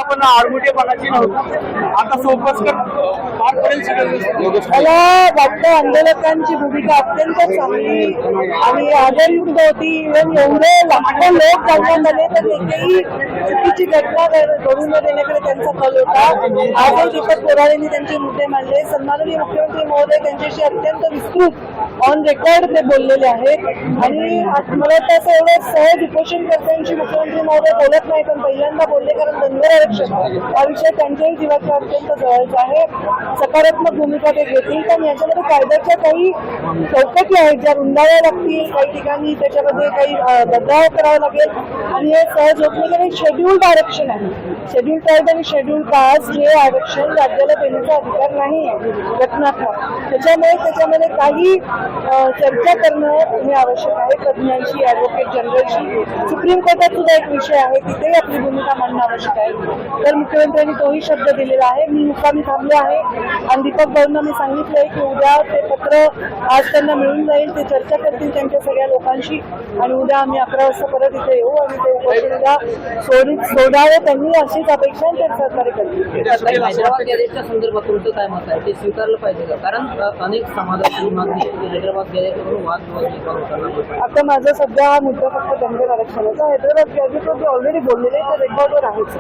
भूमिका पण आडमुठेपणाची नव्हती, आता सोपस्कर पार पडेल सगळं. मला वाटतं आंदोलकांची भूमिका अत्यंत चांगली आणि आदरयुक्त होती. इव्हन एवढे लाखो लोक जाणण्यात आले तर एकही चुकीची घटना घडू न देण्याकडे त्यांचा कल होता. आजही दीपक कोराळेंनी त्यांचे मुद्दे मांडले. सन्माननीय मुख्यमंत्री महोदय त्यांच्याशी अत्यंत विस्तृत ऑन रेकॉर्ड ते बोललेले आहेत आणि मला वाटतं असं एवढं सहज उपोषणकर्त्यांशी मुख्यमंत्री महोदय बोलत नाही, पण पहिल्यांदा बोलले कारण धनगर आरक्षण हा विषय त्यांच्याही जीवाच्या अत्यंत जवळचा आहे. सकारात्मक भूमिका ते घेतील, पण याच्यामध्ये कायद्याच्या काही चौकटी आहेत ज्या रुंदाव्या लागतील, काही ठिकाणी त्याच्यामध्ये काही बदलाव करावा लागेल आणि हे सहज होत नाही. कारण शेड्यूल्ड आरक्षण आहे, शेड्यूल्ड ट्राईब आणि शेड्यूल्ड कास्ट हे आरक्षण राज्याला देण्याचा अधिकार नाही आहे घटनात्मक. त्याच्यामध्ये काही चर्चा करणं हे आवश्यक आहे तज्ज्ञांशी, ॲडव्होकेट जनरलशी. सुप्रीम कोर्टात सुद्धा एक विषय आहे, तिथेही आपली भूमिका मांडणं आवश्यक आहे. तर मुख्यमंत्र्यांनी तोही शब्द दिलेला आहे. मी मुक्कामी थांबले आहे आणि दीपक भाऊंना मी सांगितलंय की उद्या ते पत्र आज त्यांना मिळून जाईल, ते चर्चा करतील त्यांच्या सगळ्या लोकांशी आणि उद्या आम्ही 11 वाजता परत इथे येऊ आणि ते उपोषणाला सोडावे त्यांनी अशीच अपेक्षा ते सहकार्य करतील. हैदराबाद गॅरेजच्या संदर्भात तुमचं काय मत आहे, ते स्वीकारलं पाहिजे का? कारण अनेक समाजाची मागणी हैदराबाद गॅरेजवरून वादविवाद निर्माण होताना. आता माझा सध्या हा मुद्दा फक्त धनगर आरक्षणाचा. हैदराबाद गॅरेजवर ऑलरेडी बोललेले ते रेकॉर्डवर आहेच.